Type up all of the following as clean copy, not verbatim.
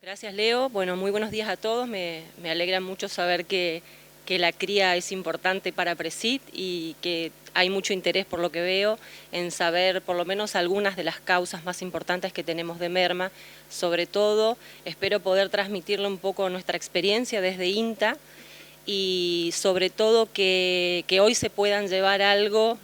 Gracias, Leo. Bueno, muy buenos días a todos. Me alegra mucho saber que la cría es importante para Presid y que hay mucho interés, por lo que veo, en saber por lo menos algunas de las causas más importantes que tenemos de merma. Sobre todo, espero poder transmitirle un poco nuestra experiencia desde INTA y sobre todo que hoy se puedan llevar algo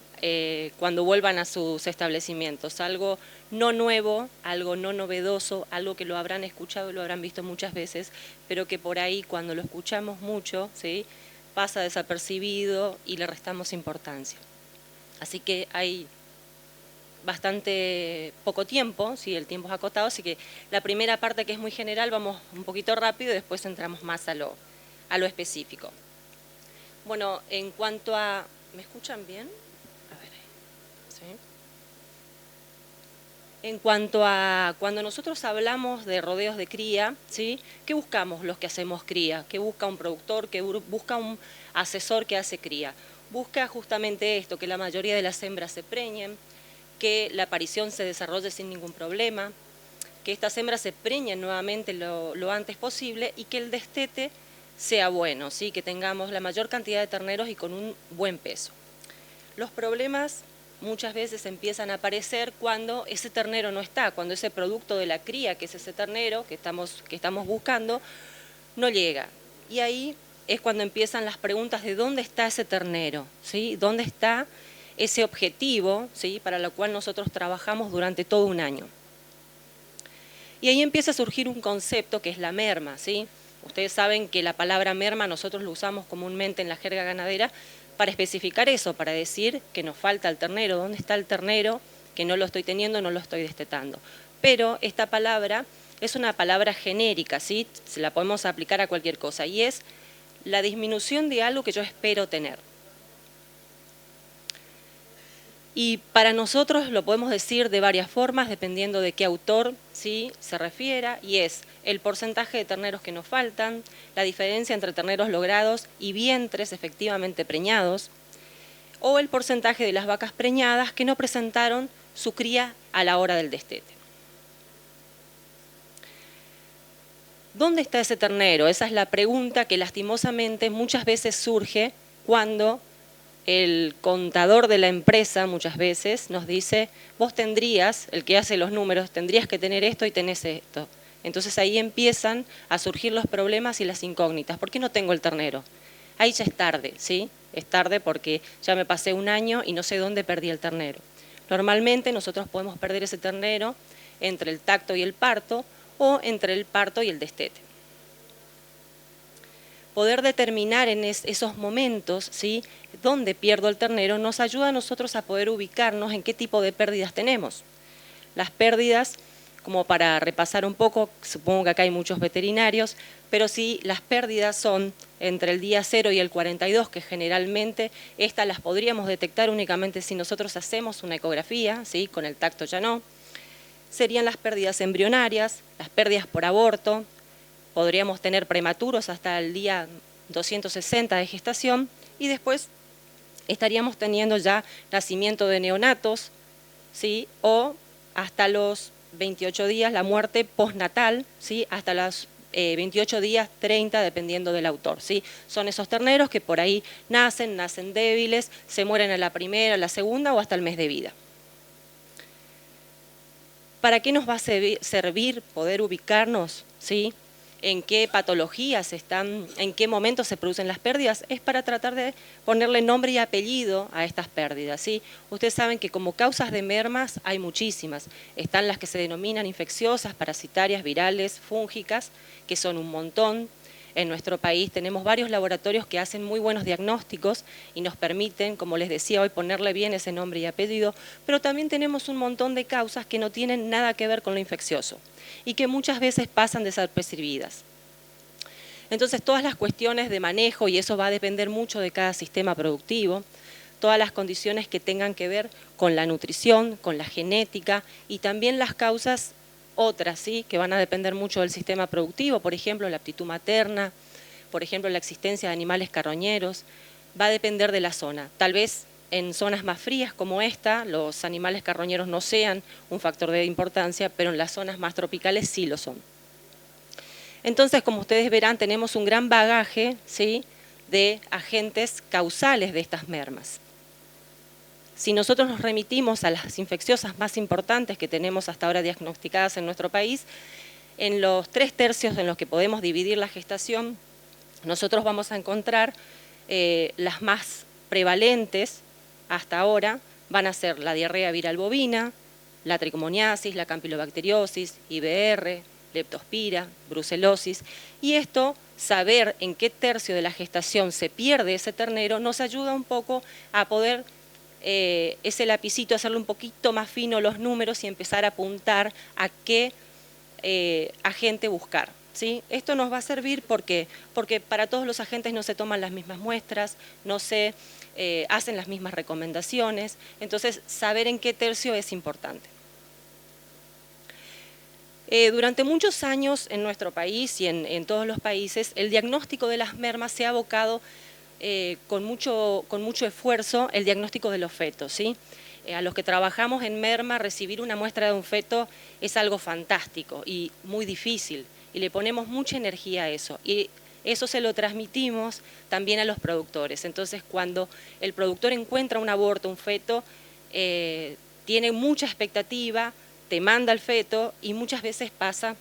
cuando vuelvan a sus establecimientos, algo no nuevo, algo no novedoso, algo que lo habrán escuchado y lo habrán visto muchas veces, pero que por ahí cuando lo escuchamos mucho, ¿sí?, pasa desapercibido y le restamos importancia. Así que hay bastante poco tiempo, ¿sí?, el tiempo es acotado, así que la primera parte, que es muy general, vamos un poquito rápido y después entramos más a lo específico. Bueno, en cuanto a... ¿Me escuchan bien? A ver, ¿sí? En cuanto a cuando nosotros hablamos de rodeos de cría, ¿sí?, ¿qué buscamos los que hacemos cría? ¿Qué busca un productor? ¿Qué busca un asesor que hace cría? Busca justamente esto, que la mayoría de las hembras se preñen, que la aparición se desarrolle sin ningún problema, que estas hembras se preñen nuevamente lo antes posible y que el destete sea bueno, ¿sí?, que tengamos la mayor cantidad de terneros y con un buen peso. Los problemas muchas veces empiezan a aparecer cuando ese ternero no está, cuando ese producto de la cría, que es ese ternero que estamos buscando, no llega. Y ahí es cuando empiezan las preguntas de dónde está ese ternero, ¿sí?, dónde está ese objetivo, ¿sí?, para lo cual nosotros trabajamos durante todo un año. Y ahí empieza a surgir un concepto que es la merma, ¿sí? Ustedes saben que la palabra merma nosotros lo usamos comúnmente en la jerga ganadera para especificar eso, para decir que nos falta el ternero. ¿Dónde está el ternero? Que no lo estoy teniendo, no lo estoy destetando. Pero esta palabra es una palabra genérica, ¿sí? Se la podemos aplicar a cualquier cosa y es la disminución de algo que yo espero tener. Y para nosotros lo podemos decir de varias formas, dependiendo de qué autor, ¿sí?, se refiera, y es el porcentaje de terneros que nos faltan, la diferencia entre terneros logrados y vientres efectivamente preñados, o el porcentaje de las vacas preñadas que no presentaron su cría a la hora del destete. ¿Dónde está ese ternero? Esa es la pregunta que lastimosamente muchas veces surge cuando el contador de la empresa muchas veces nos dice, vos tendrías, el que hace los números, tendrías que tener esto y tenés esto. Entonces ahí empiezan a surgir los problemas y las incógnitas. ¿Por qué no tengo el ternero? Ahí ya es tarde, ¿sí? Es tarde porque ya me pasé un año y no sé dónde perdí el ternero. Normalmente nosotros podemos perder ese ternero entre el tacto y el parto o entre el parto y el destete. Poder determinar en esos momentos, ¿sí?, dónde pierdo el ternero, nos ayuda a nosotros a poder ubicarnos en qué tipo de pérdidas tenemos. Las pérdidas, como para repasar un poco, supongo que acá hay muchos veterinarios, pero sí, las pérdidas son entre el día 0 y el 42, que generalmente estas las podríamos detectar únicamente si nosotros hacemos una ecografía, ¿sí?, con el tacto ya no. Serían las pérdidas embrionarias, las pérdidas por aborto. Podríamos tener prematuros hasta el día 260 de gestación y después estaríamos teniendo ya nacimiento de neonatos, ¿sí?, o hasta los 28 días la muerte postnatal, ¿sí?, hasta los 28 días 30, dependiendo del autor, ¿sí? Son esos terneros que por ahí nacen débiles, se mueren a la primera, a la segunda o hasta el mes de vida. ¿Para qué nos va a servir poder ubicarnos, ¿sí?, en qué patologías están, en qué momentos se producen las pérdidas? Es para tratar de ponerle nombre y apellido a estas pérdidas, ¿sí? Ustedes saben que como causas de mermas hay muchísimas. Están las que se denominan infecciosas, parasitarias, virales, fúngicas, que son un montón. En nuestro país tenemos varios laboratorios que hacen muy buenos diagnósticos y nos permiten, como les decía hoy, ponerle bien ese nombre y apellido, pero también tenemos un montón de causas que no tienen nada que ver con lo infeccioso y que muchas veces pasan desapercibidas. Entonces, todas las cuestiones de manejo, y eso va a depender mucho de cada sistema productivo, todas las condiciones que tengan que ver con la nutrición, con la genética y también las causas otras, ¿sí?, que van a depender mucho del sistema productivo, por ejemplo, la aptitud materna, por ejemplo, la existencia de animales carroñeros, va a depender de la zona. Tal vez en zonas más frías como esta, los animales carroñeros no sean un factor de importancia, pero en las zonas más tropicales sí lo son. Entonces, como ustedes verán, tenemos un gran bagaje, ¿sí?, de agentes causales de estas mermas. Si nosotros nos remitimos a las infecciosas más importantes que tenemos hasta ahora diagnosticadas en nuestro país, en los 3/3 en los que podemos dividir la gestación, nosotros vamos a encontrar las más prevalentes hasta ahora van a ser la diarrea viral bovina, la tricomoniasis, la campilobacteriosis, IBR, leptospira, brucelosis, y esto, saber en qué tercio de la gestación se pierde ese ternero, nos ayuda un poco a poder ese lapicito, hacerle un poquito más fino los números y empezar a apuntar a qué agente buscar, ¿sí? Esto nos va a servir porque para todos los agentes no se toman las mismas muestras, no se hacen las mismas recomendaciones, entonces saber en qué tercio es importante. Durante muchos años en nuestro país y en todos los países, el diagnóstico de las mermas se ha abocado con mucho esfuerzo el diagnóstico de los fetos, ¿sí? A los que trabajamos en merma, recibir una muestra de un feto es algo fantástico y muy difícil, y le ponemos mucha energía a eso, y eso se lo transmitimos también a los productores. Entonces, cuando el productor encuentra un aborto, un feto, tiene mucha expectativa, te manda el feto y muchas veces pasa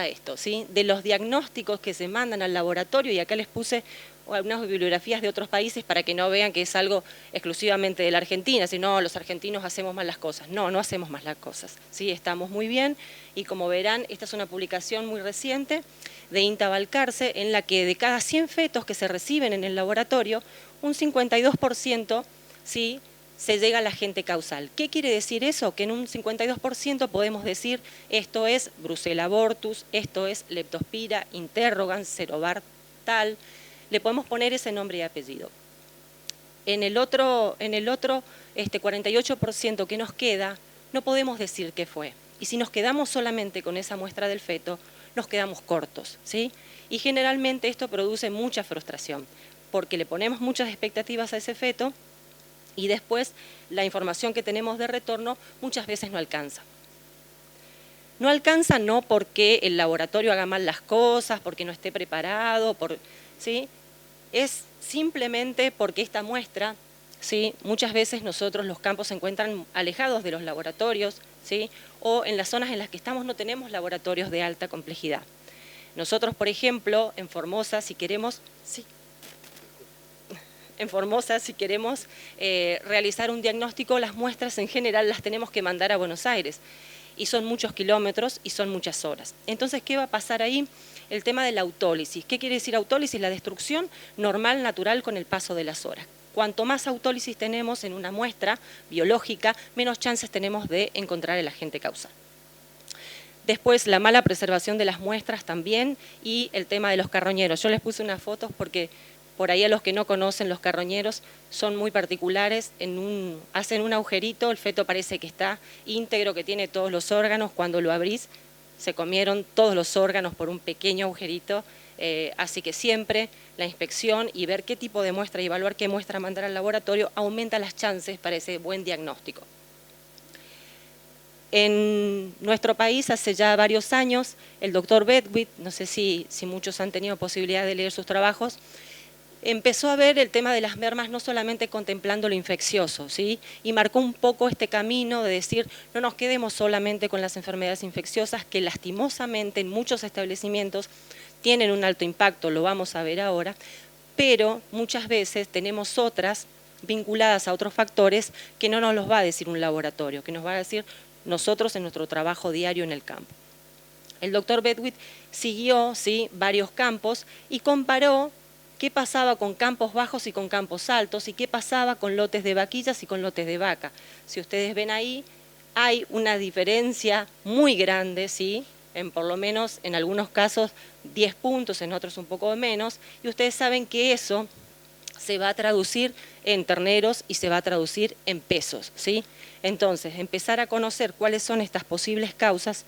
esto, ¿sí? De los diagnósticos que se mandan al laboratorio, y acá les puse algunas bibliografías de otros países para que no vean que es algo exclusivamente de la Argentina, sino los argentinos hacemos mal las cosas. No, no hacemos mal las cosas, ¿sí? Estamos muy bien, y como verán, esta es una publicación muy reciente de INTA Balcarce, en la que de cada 100 fetos que se reciben en el laboratorio, un 52%, ¿sí?, se llega al agente causal. ¿Qué quiere decir eso? Que en un 52% podemos decir esto es Brucella abortus, esto es Leptospira interrogans, Cerobar-tal, le podemos poner ese nombre y apellido. En el otro 48% que nos queda, no podemos decir qué fue. Y si nos quedamos solamente con esa muestra del feto, nos quedamos cortos, ¿sí? Y generalmente esto produce mucha frustración, porque le ponemos muchas expectativas a ese feto, y después la información que tenemos de retorno muchas veces no alcanza. No alcanza no porque el laboratorio haga mal las cosas, porque no esté preparado, ¿sí? Es simplemente porque esta muestra, ¿sí?, muchas veces nosotros los campos se encuentran alejados de los laboratorios, ¿sí?, o en las zonas en las que estamos no tenemos laboratorios de alta complejidad. Nosotros, por ejemplo, en Formosa, si queremos... ¿sí? En Formosa, si queremos realizar un diagnóstico, las muestras en general las tenemos que mandar a Buenos Aires, y son muchos kilómetros y son muchas horas. Entonces, ¿qué va a pasar ahí? El tema de la autólisis. ¿Qué quiere decir autólisis? La destrucción normal, natural, con el paso de las horas. Cuanto más autólisis tenemos en una muestra biológica, menos chances tenemos de encontrar el agente causal. Después, la mala preservación de las muestras también, y el tema de los carroñeros. Yo les puse unas fotos porque... Por ahí, a los que no conocen, los carroñeros son muy particulares, hacen un agujerito, el feto parece que está íntegro, que tiene todos los órganos, cuando lo abrís se comieron todos los órganos por un pequeño agujerito, así que siempre la inspección y ver qué tipo de muestra y evaluar qué muestra mandar al laboratorio aumenta las chances para ese buen diagnóstico. En nuestro país, hace ya varios años, el doctor Bedwick, no sé si muchos han tenido posibilidad de leer sus trabajos, empezó a ver el tema de las mermas no solamente contemplando lo infeccioso, ¿sí?, y marcó un poco este camino de decir, no nos quedemos solamente con las enfermedades infecciosas, que lastimosamente en muchos establecimientos tienen un alto impacto, lo vamos a ver ahora, pero muchas veces tenemos otras vinculadas a otros factores que no nos los va a decir un laboratorio, que nos va a decir nosotros en nuestro trabajo diario en el campo. El doctor Bedwick siguió, ¿sí?, varios campos y comparó qué pasaba con campos bajos y con campos altos, y qué pasaba con lotes de vaquillas y con lotes de vaca. Si ustedes ven ahí, hay una diferencia muy grande, ¿sí?, por lo menos en algunos casos 10 puntos, en otros un poco menos, y ustedes saben que eso se va a traducir en terneros y se va a traducir en pesos, ¿sí? Entonces, empezar a conocer cuáles son estas posibles causas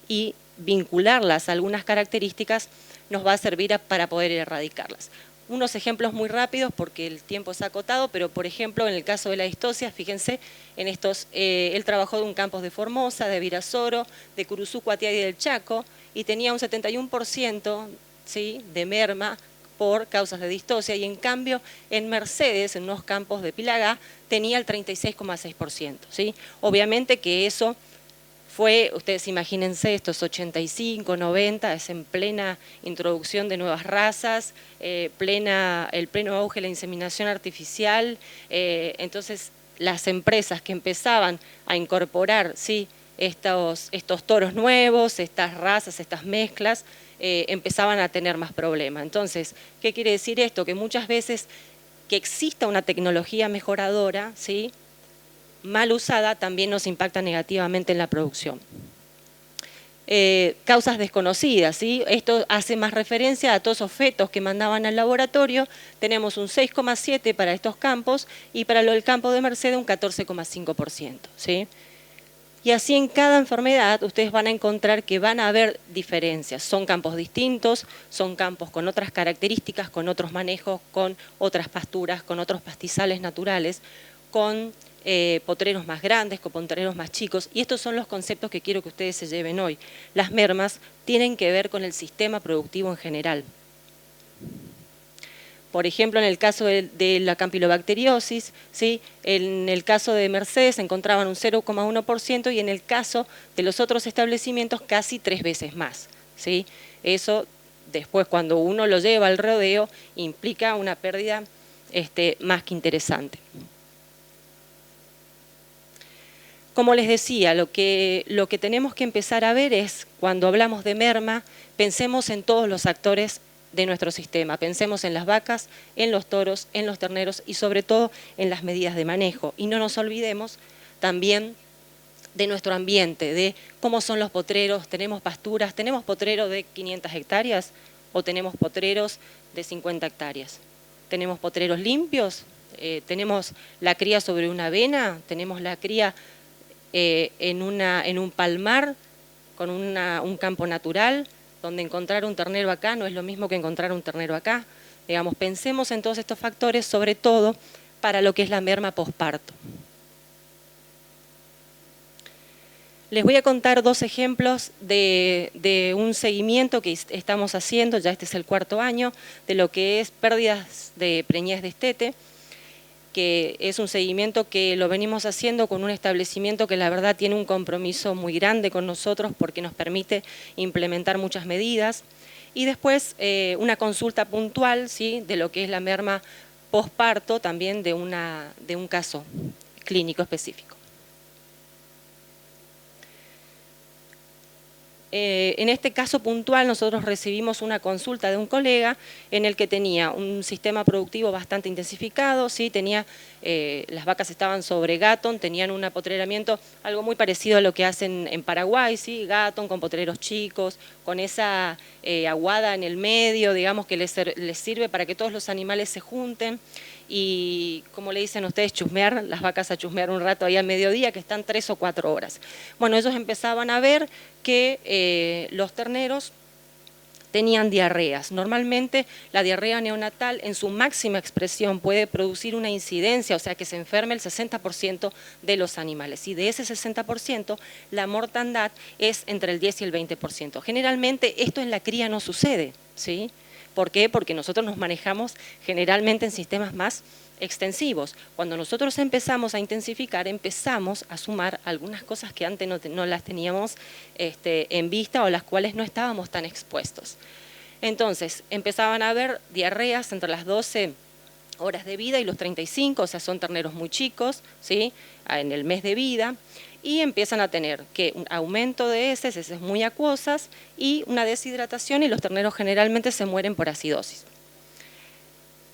y vincularlas a algunas características nos va a servir para poder erradicarlas. Unos ejemplos muy rápidos porque el tiempo es acotado, pero por ejemplo en el caso de la distosia, fíjense, en estos, él trabajó de un campus de Formosa, de Virasoro, de Curuzú, Cuatiá y del Chaco, y tenía un 71%, ¿sí?, de merma por causas de distosia, y en cambio en Mercedes, en unos campos de Pilagá, tenía el 36,6%, ¿sí? Obviamente que eso fue, ustedes imagínense, estos 85, 90, es en plena introducción de nuevas razas, el pleno auge de la inseminación artificial, entonces las empresas que empezaban a incorporar, ¿sí?, estos toros nuevos, estas razas, estas mezclas, empezaban a tener más problemas. Entonces, ¿qué quiere decir esto? Que muchas veces que exista una tecnología mejoradora, ¿sí?, mal usada, también nos impacta negativamente en la producción. Causas desconocidas, ¿sí? Esto hace más referencia a todos esos fetos que mandaban al laboratorio. Tenemos un 6,7% para estos campos y para el campo de Mercedes un 14,5%, ¿sí? Y así en cada enfermedad ustedes van a encontrar que van a haber diferencias. Son campos distintos, son campos con otras características, con otros manejos, con otras pasturas, con otros pastizales naturales, con potreros más grandes, con potreros más chicos. Y estos son los conceptos que quiero que ustedes se lleven hoy. Las mermas tienen que ver con el sistema productivo en general. Por ejemplo, en el caso de la campilobacteriosis, ¿sí?, en el caso de Mercedes se encontraban un 0,1% y en el caso de los otros establecimientos casi 3 veces más, ¿sí? Eso después cuando uno lo lleva al rodeo implica una pérdida más que interesante. Como les decía, lo que tenemos que empezar a ver es, cuando hablamos de merma, pensemos en todos los actores de nuestro sistema. Pensemos en las vacas, en los toros, en los terneros y sobre todo en las medidas de manejo. Y no nos olvidemos también de nuestro ambiente, de cómo son los potreros. Tenemos pasturas, tenemos potreros de 500 hectáreas o tenemos potreros de 50 hectáreas. Tenemos potreros limpios, tenemos la cría sobre una avena, tenemos la cría en un palmar con un campo natural, donde encontrar un ternero acá no es lo mismo que encontrar un ternero acá. Digamos, pensemos en todos estos factores, sobre todo para lo que es la merma posparto. Les voy a contar 2 ejemplos de un seguimiento que estamos haciendo, ya este es el 4º año, de lo que es pérdidas de preñez de destete, que es un seguimiento que lo venimos haciendo con un establecimiento que la verdad tiene un compromiso muy grande con nosotros porque nos permite implementar muchas medidas. Y después una consulta puntual, ¿sí?, de lo que es la merma posparto, también de un caso clínico específico. En este caso puntual nosotros recibimos una consulta de un colega en el que tenía un sistema productivo bastante intensificado, ¿sí? Las vacas estaban sobre gatón, tenían un apotreramiento algo muy parecido a lo que hacen en Paraguay, ¿sí?, gatón con potreros chicos, con esa aguada en el medio, digamos que les sirve para que todos los animales se junten. Y como le dicen ustedes, chusmear, las vacas a chusmear un rato ahí al mediodía, que están 3 o 4 horas. Bueno, ellos empezaban a ver que los terneros tenían diarreas. Normalmente la diarrea neonatal en su máxima expresión puede producir una incidencia, o sea que se enferme el 60% de los animales. Y de ese 60% la mortandad es entre el 10 y el 20%. Generalmente esto en la cría no sucede, ¿sí? ¿Por qué? Porque nosotros nos manejamos generalmente en sistemas más extensivos. Cuando nosotros empezamos a intensificar, empezamos a sumar algunas cosas que antes no las teníamos en vista o las cuales no estábamos tan expuestos. Entonces, empezaban a haber diarreas entre las 12 horas de vida y los 35, o sea, son terneros muy chicos, ¿sí?, en el mes de vida, y empiezan a tener un aumento de heces muy acuosas y una deshidratación, y los terneros generalmente se mueren por acidosis.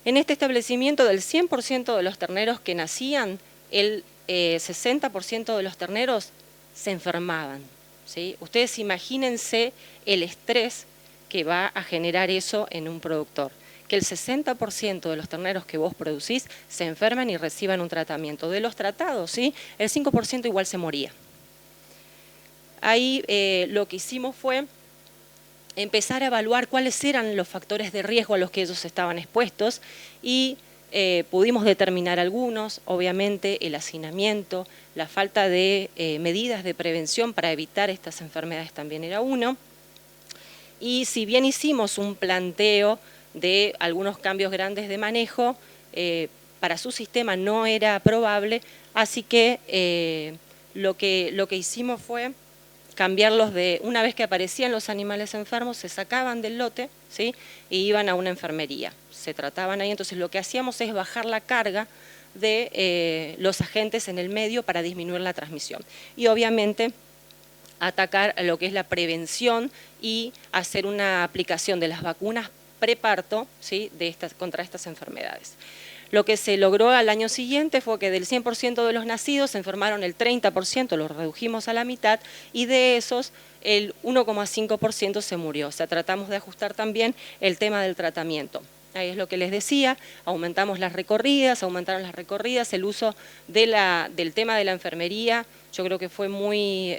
En este establecimiento, del 100% de los terneros que nacían, el 60% de los terneros se enfermaban, ¿sí? Ustedes imagínense el estrés que va a generar eso en un productor. Que el 60% de los terneros que vos producís se enferman y reciban un tratamiento. De los tratados, ¿sí?, el 5% igual se moría. Ahí lo que hicimos fue empezar a evaluar cuáles eran los factores de riesgo a los que ellos estaban expuestos y pudimos determinar algunos, obviamente el hacinamiento, la falta de medidas de prevención para evitar estas enfermedades también era uno. Y si bien hicimos un planteo de algunos cambios grandes de manejo, para su sistema no era probable, así que lo que hicimos fue cambiarlos de, una vez que aparecían los animales enfermos, se sacaban del lote, ¿sí? Y iban a una enfermería. Se trataban ahí, entonces lo que hacíamos es bajar la carga de los agentes en el medio para disminuir la transmisión. Y obviamente atacar a lo que es la prevención y hacer una aplicación de las vacunas preparto, ¿sí? Contra estas enfermedades. Lo que se logró al año siguiente fue que del 100% de los nacidos se enfermaron el 30%, los redujimos a la mitad, y de esos el 1,5% se murió. O sea, tratamos de ajustar también el tema del tratamiento. Ahí es lo que les decía, aumentaron las recorridas, el uso del tema de la enfermería, yo creo que fue muy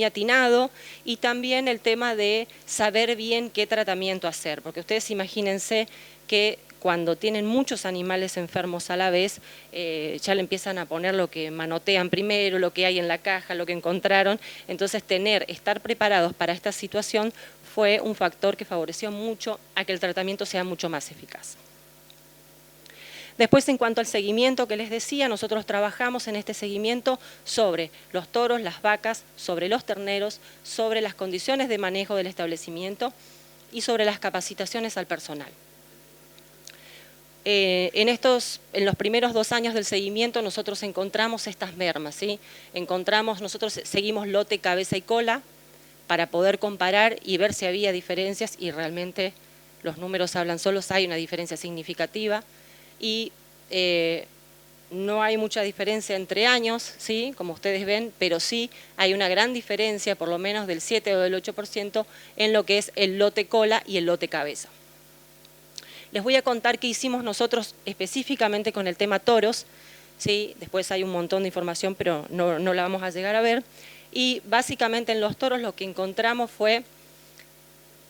atinado, y también el tema de saber bien qué tratamiento hacer, porque ustedes imagínense que cuando tienen muchos animales enfermos a la vez, ya le empiezan a poner lo que manotean primero, lo que hay en la caja, lo que encontraron. Entonces estar preparados para esta situación fue un factor que favoreció mucho a que el tratamiento sea mucho más eficaz. Después, en cuanto al seguimiento que les decía, nosotros trabajamos en este seguimiento sobre los toros, las vacas, sobre los terneros, sobre las condiciones de manejo del establecimiento y sobre las capacitaciones al personal. En los primeros 2 años del seguimiento nosotros encontramos estas mermas, ¿sí? Nosotros seguimos lote, cabeza y cola para poder comparar y ver si había diferencias, y realmente los números hablan solos, hay una diferencia significativa, y no hay mucha diferencia entre años, ¿sí? Como ustedes ven, pero sí hay una gran diferencia, por lo menos del 7 o del 8%, en lo que es el lote cola y el lote cabeza. Les voy a contar qué hicimos nosotros específicamente con el tema toros, ¿sí? Después hay un montón de información, pero no la vamos a llegar a ver. Y básicamente en los toros lo que encontramos fue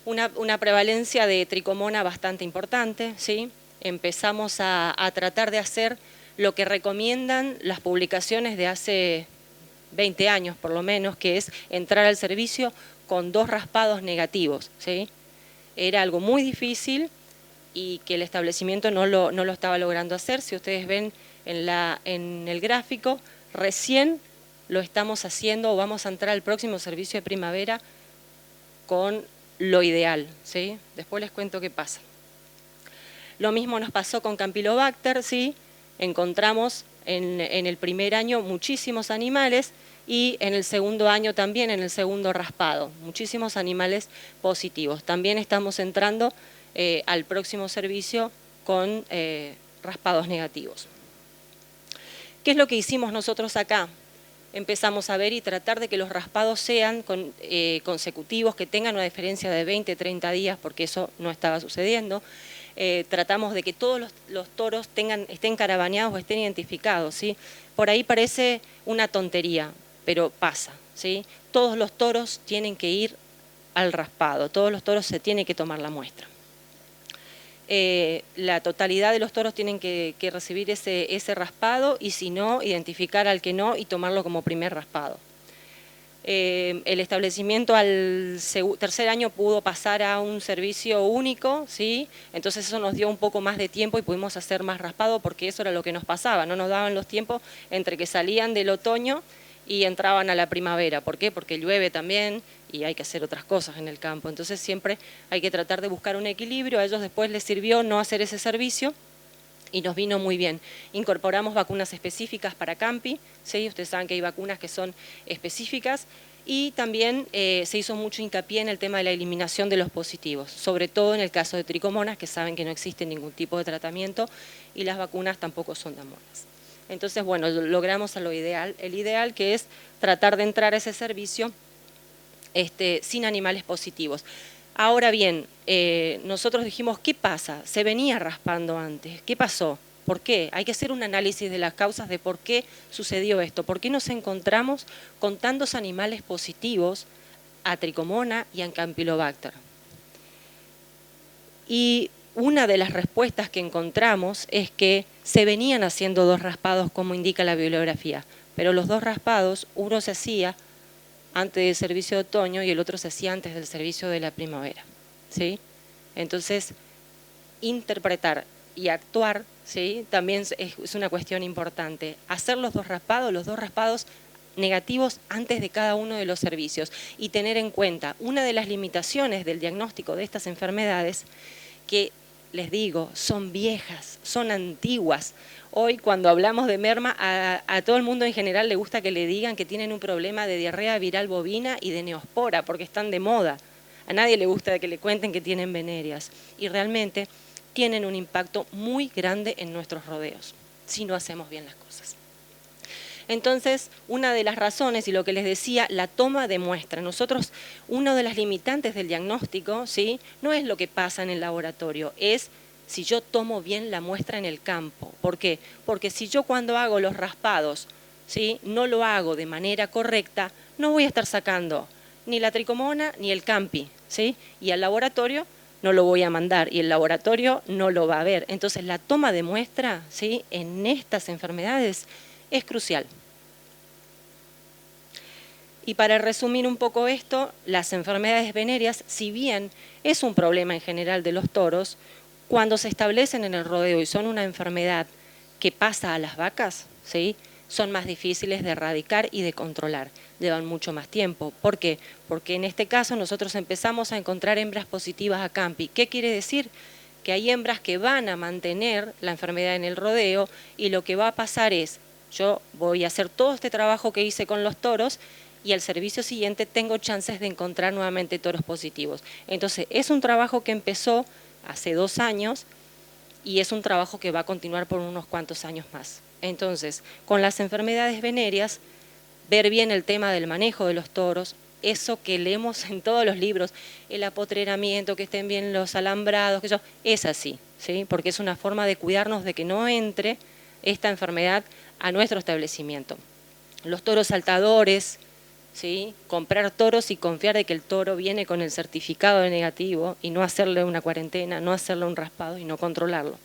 una prevalencia de tricomona bastante importante, ¿sí? Empezamos a tratar de hacer lo que recomiendan las publicaciones de hace 20 años por lo menos, que es entrar al servicio con 2 raspados negativos, ¿sí? Era algo muy difícil y que el establecimiento no lo estaba logrando hacer. Si ustedes ven en el gráfico, recién lo estamos haciendo o vamos a entrar al próximo servicio de primavera con lo ideal, ¿sí? Después les cuento qué pasa. Lo mismo nos pasó con Campylobacter, ¿sí? Encontramos en el primer año muchísimos animales y en el segundo año también, en el segundo raspado, muchísimos animales positivos. También estamos entrando al próximo servicio con raspados negativos. ¿Qué es lo que hicimos nosotros acá? Empezamos a ver y tratar de que los raspados sean consecutivos, que tengan una diferencia de 20, 30 días, porque eso no estaba sucediendo. Tratamos de que todos los toros estén carabaneados o estén identificados, ¿sí? Por ahí parece una tontería, pero pasa, ¿sí? Todos los toros tienen que ir al raspado, todos los toros se tienen que tomar la muestra. La totalidad de los toros tienen que recibir ese raspado, y si no, identificar al que no y tomarlo como primer raspado. El establecimiento al tercer año pudo pasar a un servicio único, ¿sí? Entonces eso nos dio un poco más de tiempo y pudimos hacer más raspado, porque eso era lo que nos pasaba, no nos daban los tiempos entre que salían del otoño y entraban a la primavera. ¿Por qué? Porque llueve también y hay que hacer otras cosas en el campo. Entonces siempre hay que tratar de buscar un equilibrio. A ellos después les sirvió no hacer ese servicio y nos vino muy bien. Incorporamos vacunas específicas para Campi, ¿sí? Ustedes saben que hay vacunas que son específicas, y también se hizo mucho hincapié en el tema de la eliminación de los positivos, sobre todo en el caso de tricomonas, que saben que no existe ningún tipo de tratamiento y las vacunas tampoco son damonas. Entonces, bueno, logramos el ideal, que es tratar de entrar a ese servicio sin animales positivos. Ahora bien, nosotros dijimos, ¿qué pasa? Se venía raspando antes, ¿qué pasó? ¿Por qué? Hay que hacer un análisis de las causas de por qué sucedió esto, por qué nos encontramos con tantos animales positivos a Trichomona y a Campylobacter. Y una de las respuestas que encontramos es que se venían haciendo 2 raspados como indica la bibliografía, pero los 2 raspados, uno se hacía antes del servicio de otoño y el otro se hacía antes del servicio de la primavera, ¿sí? Entonces, interpretar y actuar, ¿sí?, también es una cuestión importante. Hacer los 2 raspados negativos antes de cada uno de los servicios y tener en cuenta una de las limitaciones del diagnóstico de estas enfermedades que, les digo, son viejas, son antiguas. Hoy cuando hablamos de merma, a todo el mundo en general le gusta que le digan que tienen un problema de diarrea viral bovina y de neospora porque están de moda. A nadie le gusta que le cuenten que tienen venerias y realmente tienen un impacto muy grande en nuestros rodeos si no hacemos bien las cosas. Entonces, una de las razones, y lo que les decía, la toma de muestra. Nosotros, una de las limitantes del diagnóstico, ¿sí?, no es lo que pasa en el laboratorio, es si yo tomo bien la muestra en el campo. ¿Por qué? Porque si yo cuando hago los raspados, ¿sí?, no lo hago de manera correcta, no voy a estar sacando ni la Trichomona ni el Campi, ¿sí?, y al laboratorio no lo voy a mandar y el laboratorio no lo va a ver. Entonces, la toma de muestra, ¿sí?, en estas enfermedades es crucial. Y para resumir un poco esto, las enfermedades venéreas, si bien es un problema en general de los toros, cuando se establecen en el rodeo y son una enfermedad que pasa a las vacas, ¿sí?, son más difíciles de erradicar y de controlar, llevan mucho más tiempo. ¿Por qué? Porque en este caso nosotros empezamos a encontrar hembras positivas a Campi. ¿Qué quiere decir? Que hay hembras que van a mantener la enfermedad en el rodeo y lo que va a pasar es, yo voy a hacer todo este trabajo que hice con los toros y al servicio siguiente tengo chances de encontrar nuevamente toros positivos. Entonces, es un trabajo que empezó hace 2 años y es un trabajo que va a continuar por unos cuantos años más. Entonces, con las enfermedades venéreas, ver bien el tema del manejo de los toros, eso que leemos en todos los libros, el apotreramiento, que estén bien los alambrados, es así, ¿sí?, porque es una forma de cuidarnos de que no entre esta enfermedad a nuestro establecimiento. Los toros saltadores, ¿sí?, comprar toros y confiar de que el toro viene con el certificado de negativo y no hacerle una cuarentena, no hacerle un raspado y no controlarlo.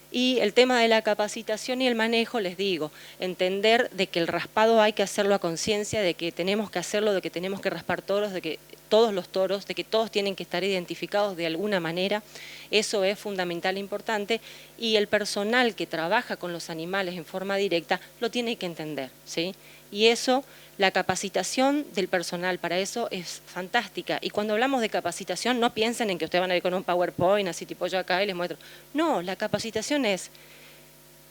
Y el tema de la capacitación y el manejo, les digo, entender de que el raspado hay que hacerlo a conciencia, de que tenemos que hacerlo, de que tenemos que raspar toros, de que todos los toros, de que todos tienen que estar identificados de alguna manera, eso es fundamental e importante, y el personal que trabaja con los animales en forma directa lo tiene que entender, ¿sí? Y eso, la capacitación del personal para eso es fantástica. Y cuando hablamos de capacitación, no piensen en que ustedes van a ir con un PowerPoint, así tipo yo acá y les muestro. No, la capacitación es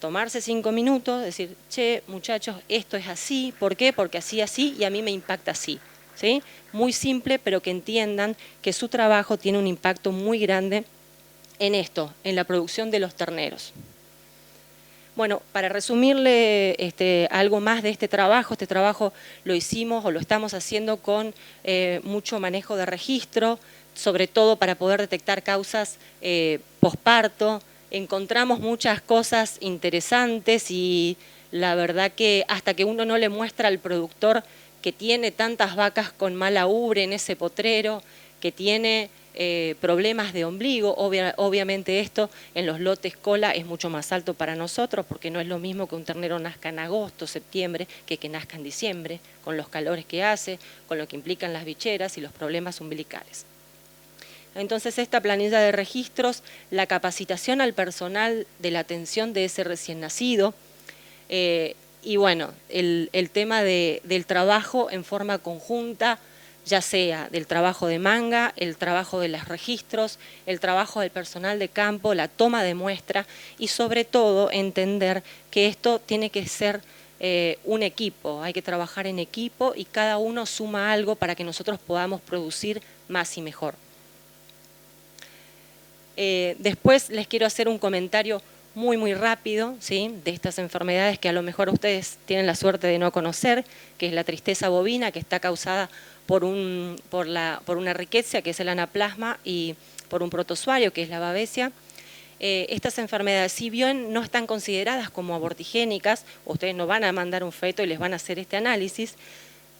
tomarse 5 minutos, decir, che, muchachos, esto es así, ¿por qué? Porque así, y a mí me impacta así, ¿sí? Muy simple, pero que entiendan que su trabajo tiene un impacto muy grande en esto, en la producción de los terneros. Bueno, para resumirle algo más de este trabajo lo hicimos o lo estamos haciendo con mucho manejo de registro, sobre todo para poder detectar causas posparto. Encontramos muchas cosas interesantes y la verdad que hasta que uno no le muestra al productor que tiene tantas vacas con mala ubre en ese potrero, que tiene problemas de ombligo, obviamente esto en los lotes cola es mucho más alto para nosotros porque no es lo mismo que un ternero nazca en agosto, septiembre, que nazca en diciembre, con los calores que hace, con lo que implican las bicheras y los problemas umbilicales. Entonces esta planilla de registros, la capacitación al personal de la atención de ese recién nacido, y bueno, el tema del trabajo en forma conjunta, ya sea del trabajo de manga, el trabajo de los registros, el trabajo del personal de campo, la toma de muestra y sobre todo entender que esto tiene que ser un equipo, hay que trabajar en equipo y cada uno suma algo para que nosotros podamos producir más y mejor. Después les quiero hacer un comentario muy rápido, ¿sí?, de estas enfermedades que a lo mejor ustedes tienen la suerte de no conocer, que es la tristeza bovina, que está causada por una riqueza que es el anaplasma y por un protozoario que es la babesia. Estas enfermedades, si bien no están consideradas como abortigénicas, ustedes no van a mandar un feto y les van a hacer este análisis,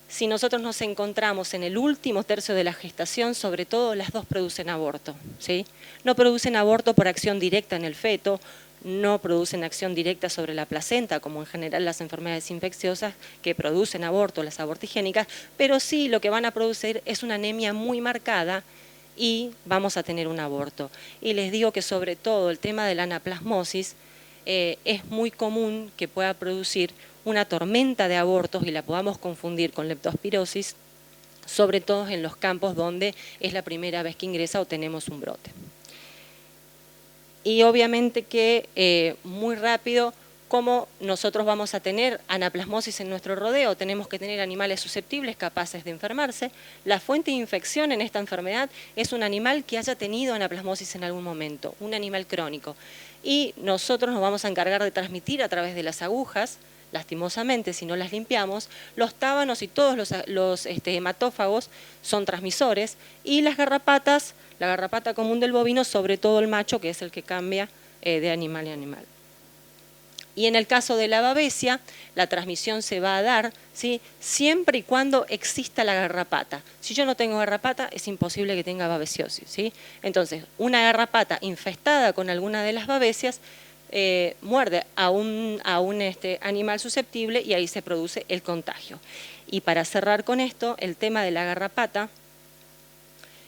si nosotros nos encontramos en el último tercio de la gestación, sobre todo las dos producen aborto, ¿sí? No producen aborto por acción directa en el feto, no producen acción directa sobre la placenta, como en general las enfermedades infecciosas que producen aborto, las abortigénicas, pero sí lo que van a producir es una anemia muy marcada y vamos a tener un aborto. Y les digo que sobre todo el tema de la anaplasmosis es muy común que pueda producir una tormenta de abortos y la podamos confundir con leptospirosis, sobre todo en los campos donde es la primera vez que ingresa o tenemos un brote. Y obviamente que muy rápido, ¿cómo nosotros vamos a tener anaplasmosis en nuestro rodeo? Tenemos que tener animales susceptibles, capaces de enfermarse. La fuente de infección en esta enfermedad es un animal que haya tenido anaplasmosis en algún momento, un animal crónico. Y nosotros nos vamos a encargar de transmitir a través de las agujas, lastimosamente, si no las limpiamos, los tábanos y todos los hematófagos son transmisores, y las garrapatas, la garrapata común del bovino, sobre todo el macho, que es el que cambia de animal a animal. Y en el caso de la babesia, la transmisión se va a dar, ¿sí?, siempre y cuando exista la garrapata. Si yo no tengo garrapata, es imposible que tenga babesiosis, ¿sí? Entonces, una garrapata infestada con alguna de las babesias muerde a un animal susceptible y ahí se produce el contagio. Y para cerrar con esto, el tema de la garrapata,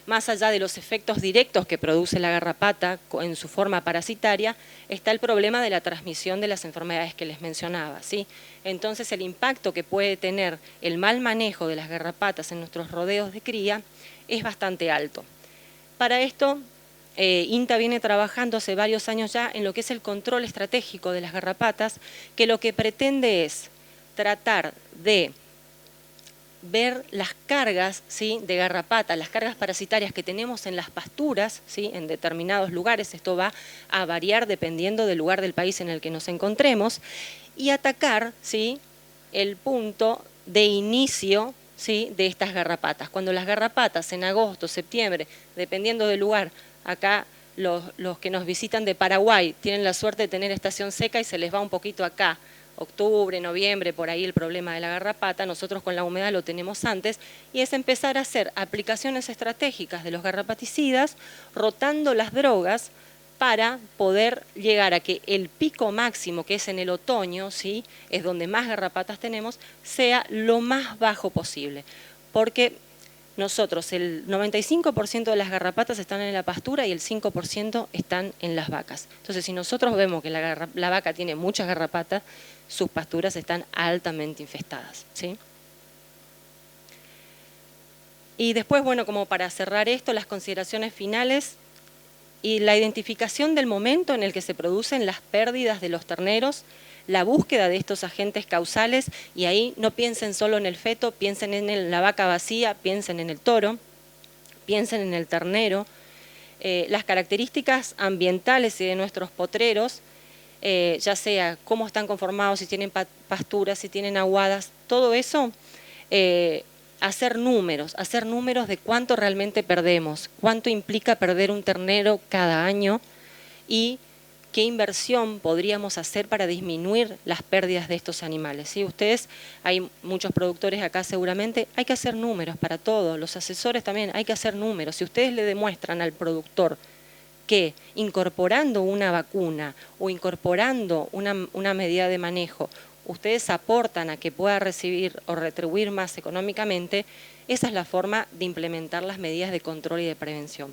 más allá de los efectos directos que produce la garrapata en su forma parasitaria, está el problema de la transmisión de las enfermedades que les mencionaba, ¿sí? Entonces, el impacto que puede tener el mal manejo de las garrapatas en nuestros rodeos de cría es bastante alto. Para esto, INTA viene trabajando hace varios años ya en lo que es el control estratégico de las garrapatas, que lo que pretende es tratar de ver las cargas, ¿sí?, de garrapata, las cargas parasitarias que tenemos en las pasturas, ¿sí?, en determinados lugares. Esto va a variar dependiendo del lugar del país en el que nos encontremos, y atacar, ¿sí?, el punto de inicio, ¿sí?, de estas garrapatas. Cuando las garrapatas en agosto, septiembre, dependiendo del lugar, acá los que nos visitan de Paraguay tienen la suerte de tener estación seca y se les va un poquito acá, octubre, noviembre, por ahí el problema de la garrapata. Nosotros con la humedad lo tenemos antes, y es empezar a hacer aplicaciones estratégicas de los garrapaticidas, rotando las drogas para poder llegar a que el pico máximo, que es en el otoño, ¿sí?, es donde más garrapatas tenemos, sea lo más bajo posible. Porque nosotros, el 95% de las garrapatas están en la pastura y el 5% están en las vacas. Entonces, si nosotros vemos que la vaca tiene muchas garrapatas, sus pasturas están altamente infestadas, ¿sí? Y después, bueno, como para cerrar esto, las consideraciones finales y la identificación del momento en el que se producen las pérdidas de los terneros, la búsqueda de estos agentes causales, y ahí no piensen solo en el feto, piensen en la vaca vacía, piensen en el toro, piensen en el ternero, las características ambientales y de nuestros potreros, ya sea cómo están conformados, si tienen pasturas, si tienen aguadas, todo eso, hacer números de cuánto realmente perdemos, cuánto implica perder un ternero cada año y qué inversión podríamos hacer para disminuir las pérdidas de estos animales, ¿sí? Ustedes, hay muchos productores acá seguramente, hay que hacer números para todo, los asesores también, hay que hacer números. Si ustedes le demuestran al productor que incorporando una vacuna o incorporando una medida de manejo, ustedes aportan a que pueda recibir o retribuir más económicamente, esa es la forma de implementar las medidas de control y de prevención.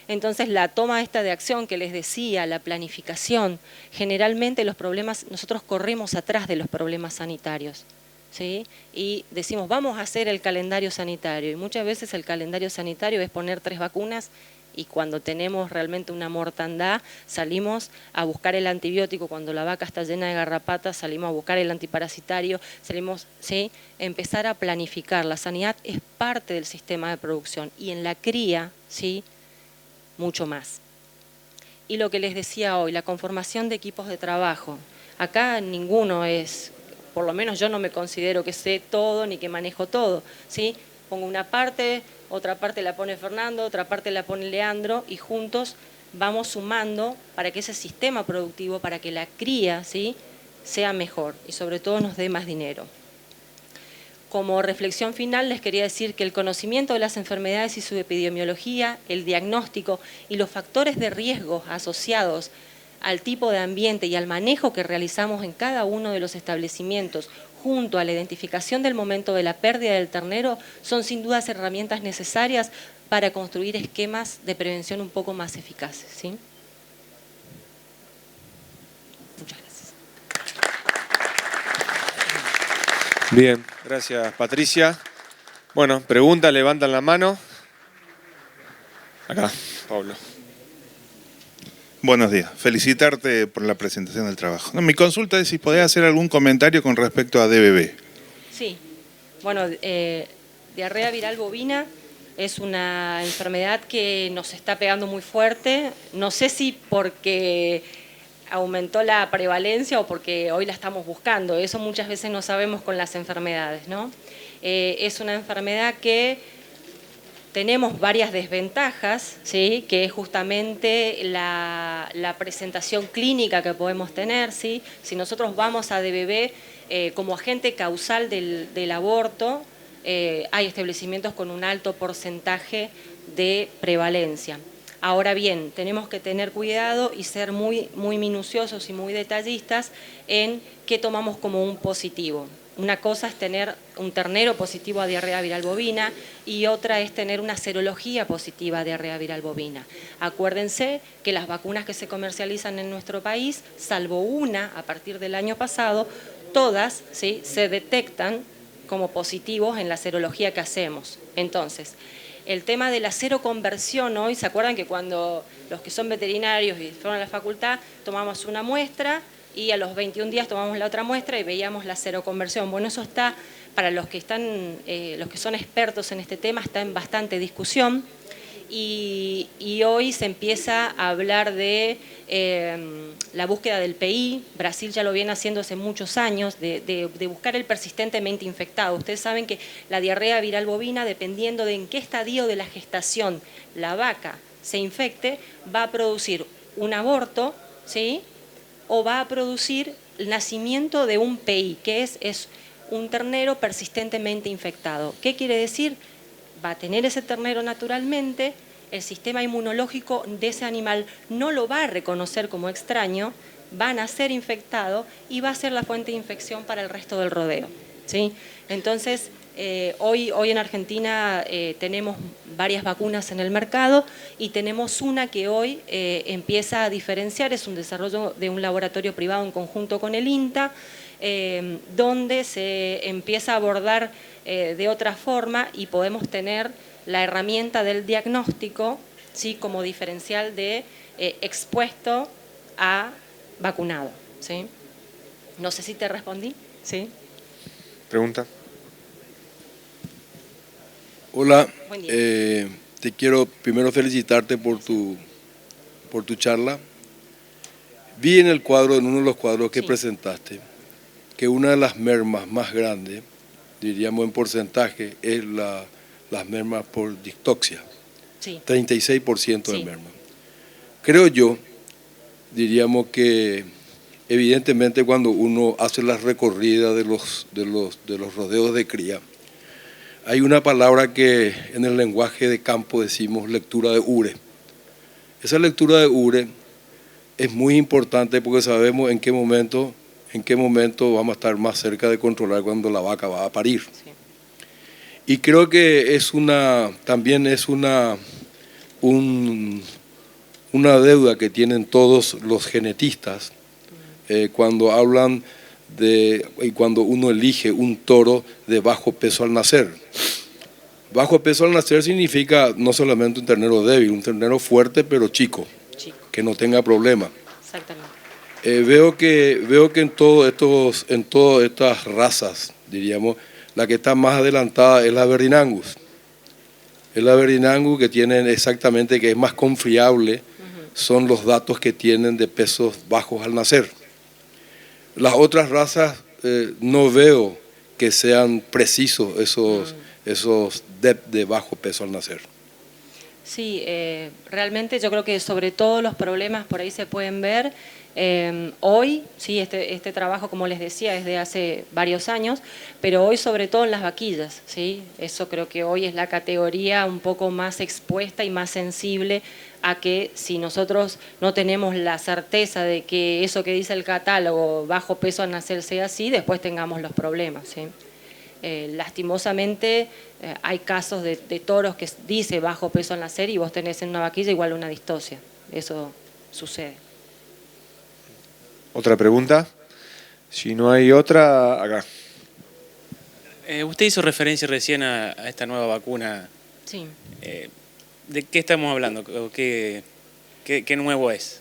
Entonces, la toma esta de acción que les decía, la planificación, generalmente los problemas, nosotros corremos atrás de los problemas sanitarios, ¿sí? Y decimos, vamos a hacer el calendario sanitario, y muchas veces el calendario sanitario es poner 3 vacunas, y cuando tenemos realmente una mortandad, salimos a buscar el antibiótico. Cuando la vaca está llena de garrapatas, salimos a buscar el antiparasitario, salimos, ¿sí?, empezar a planificar. La sanidad es parte del sistema de producción, y en la cría, ¿sí?, mucho más. Y lo que les decía hoy, la conformación de equipos de trabajo. Acá ninguno es, por lo menos yo no me considero que sé todo ni que manejo todo, ¿sí? Pongo una parte, otra parte la pone Fernando, otra parte la pone Leandro, y juntos vamos sumando para que ese sistema productivo, para que la cría, ¿sí?, sea mejor y sobre todo nos dé más dinero. Como reflexión final les quería decir que el conocimiento de las enfermedades y su epidemiología, el diagnóstico y los factores de riesgo asociados al tipo de ambiente y al manejo que realizamos en cada uno de los establecimientos, junto a la identificación del momento de la pérdida del ternero, son sin dudas herramientas necesarias para construir esquemas de prevención un poco más eficaces, ¿sí? Muchas gracias. Bien, gracias Patricia. Bueno, pregunta, levantan la mano. Acá, Pablo. Buenos días. Felicitarte por la presentación del trabajo. No, mi consulta es si podés hacer algún comentario con respecto a DBV. Sí. Bueno, diarrea viral bovina es una enfermedad que nos está pegando muy fuerte. No sé si porque aumentó la prevalencia o porque hoy la estamos buscando. Eso muchas veces no sabemos con las enfermedades, ¿no? Es una enfermedad que tenemos varias desventajas, ¿sí? Que es justamente la presentación clínica que podemos tener, ¿sí? Si nosotros vamos a DBV como agente causal del aborto, hay establecimientos con un alto porcentaje de prevalencia. Ahora bien, tenemos que tener cuidado y ser muy minuciosos y muy detallistas en qué tomamos como un positivo. Una cosa es tener un ternero positivo a diarrea viral bovina y otra es tener una serología positiva a diarrea viral bovina. Acuérdense que las vacunas que se comercializan en nuestro país, salvo una a partir del año pasado, todas, ¿sí?, se detectan como positivos en la serología que hacemos. Entonces, el tema de la seroconversión hoy, ¿se acuerdan que cuando los que son veterinarios y fueron a la facultad tomamos una muestra y a los 21 días tomamos la otra muestra y veíamos la seroconversión? Bueno, eso está, para los que son expertos en este tema, está en bastante discusión y hoy se empieza a hablar de la búsqueda del PI. Brasil ya lo viene haciendo hace muchos años, de buscar el persistentemente infectado. Ustedes saben que la diarrea viral bovina, dependiendo de en qué estadio de la gestación la vaca se infecte, va a producir un aborto, ¿sí?, o va a producir el nacimiento de un PI, que es un ternero persistentemente infectado. ¿Qué quiere decir? Va a tener ese ternero naturalmente, el sistema inmunológico de ese animal no lo va a reconocer como extraño, va a nacer infectado y va a ser la fuente de infección para el resto del rodeo, ¿sí? Entonces, hoy en Argentina tenemos varias vacunas en el mercado y tenemos una que hoy empieza a diferenciar, es un desarrollo de un laboratorio privado en conjunto con el INTA, donde se empieza a abordar de otra forma y podemos tener la herramienta del diagnóstico, ¿sí?, como diferencial de expuesto a vacunado, ¿sí? No sé si te respondí, ¿sí? Pregunta. Hola, Buen día. te quiero primero felicitarte por tu charla. Vi en uno de los cuadros que Sí. presentaste, que una de las mermas más grandes, diríamos en porcentaje, es las mermas por distoxia, Sí. 36% de Sí. merma. Creo yo, diríamos que evidentemente cuando uno hace las recorridas de los rodeos de cría, hay una palabra que en el lenguaje de campo decimos lectura de URE. Esa lectura de URE es muy importante porque sabemos en qué momento vamos a estar más cerca de controlar cuando la vaca va a parir. Sí. Y creo que también es una deuda que tienen todos los genetistas cuando hablan y cuando uno elige un toro de bajo peso al nacer. Bajo peso al nacer significa no solamente un ternero débil, un ternero fuerte pero chico, que no tenga problema. Exactamente. Veo que en todas estas razas, diríamos, la que está más adelantada es la Aberryn Angus. Es la Aberryn Angus que tienen exactamente, que es más confiable, son los datos que tienen de pesos bajos al nacer. Las otras razas no veo que sean precisos esos depth de bajo peso al nacer. Sí, realmente yo creo que sobre todo los problemas por ahí se pueden ver. Hoy, sí, este trabajo, como les decía, es de hace varios años, pero hoy sobre todo en las vaquillas, ¿sí? Eso creo que hoy es la categoría un poco más expuesta y más sensible a que si nosotros no tenemos la certeza de que eso que dice el catálogo, bajo peso al nacer, sea así, después tengamos los problemas, ¿sí? Lastimosamente hay casos de toros que dice bajo peso al nacer y vos tenés en una vaquilla igual una distosia. Eso sucede. ¿Otra pregunta? Si no hay otra, acá. Usted hizo referencia recién a esta nueva vacuna. Sí. ¿De qué estamos hablando? ¿Qué nuevo es?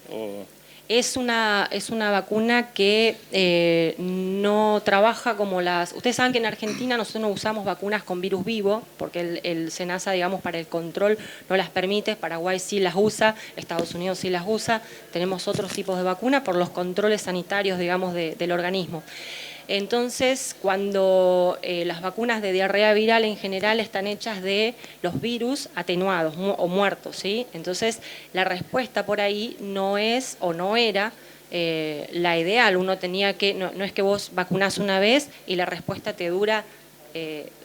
Es una vacuna que no trabaja como las... Ustedes saben que en Argentina nosotros no usamos vacunas con virus vivo, porque el SENASA, digamos, para el control no las permite. Paraguay sí las usa, Estados Unidos sí las usa. Tenemos otros tipos de vacunas por los controles sanitarios, digamos, del organismo. Entonces, cuando las vacunas de diarrea viral en general están hechas de los virus atenuados o muertos, ¿sí? Entonces, la respuesta por ahí no es o no era la ideal. Uno tenía que, no es que vos vacunás una vez y la respuesta te dura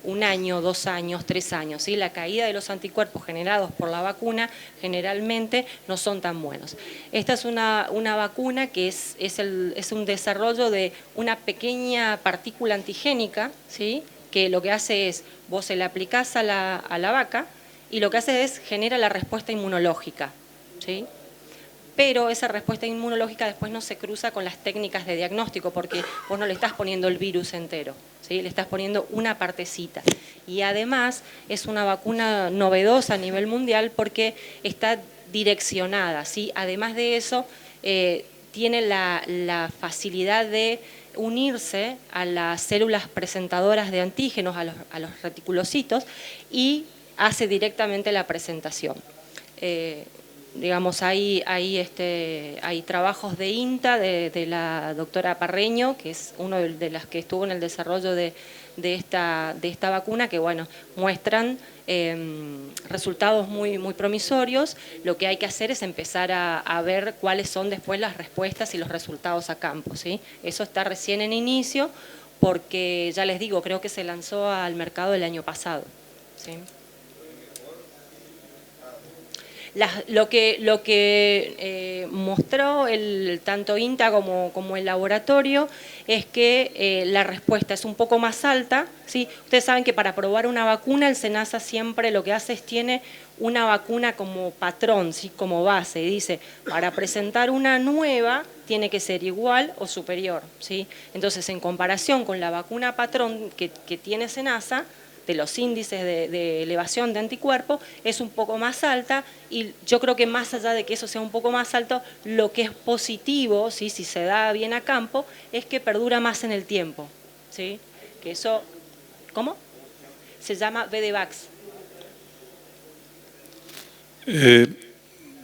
1 año, 2 años, 3 años, ¿sí? La caída de los anticuerpos generados por la vacuna generalmente no son tan buenos. Esta es una vacuna que es un desarrollo de una pequeña partícula antigénica, ¿sí? Que lo que hace es, vos se la aplicás a la vaca y lo que hace es genera la respuesta inmunológica, ¿sí? Pero esa respuesta inmunológica después no se cruza con las técnicas de diagnóstico porque vos no le estás poniendo el virus entero, ¿sí? Le estás poniendo una partecita. Y además es una vacuna novedosa a nivel mundial porque está direccionada, ¿sí? Además de eso, tiene la facilidad de unirse a las células presentadoras de antígenos, a los reticulocitos, y hace directamente la presentación. Digamos, hay trabajos de INTA, de la doctora Parreño, que es uno de las que estuvo en el desarrollo de esta vacuna, que bueno, muestran resultados muy promisorios. Lo que hay que hacer es empezar a ver cuáles son después las respuestas y los resultados a campo, ¿sí? Eso está recién en inicio, porque ya les digo, creo que se lanzó al mercado el año pasado, ¿sí? Lo que mostró tanto INTA como el laboratorio es que la respuesta es un poco más alta, ¿sí? Ustedes saben que para probar una vacuna el SENASA siempre lo que hace es tiene una vacuna como patrón, ¿sí? Como base, y dice, para presentar una nueva tiene que ser igual o superior, ¿sí? Entonces, en comparación con la vacuna patrón que tiene SENASA, de los índices de elevación de anticuerpos es un poco más alta, y yo creo que más allá de que eso sea un poco más alto, lo que es positivo, ¿sí? Si se da bien a campo, es que perdura más en el tiempo, ¿sí? Que eso, ¿cómo? Se llama VDVAX.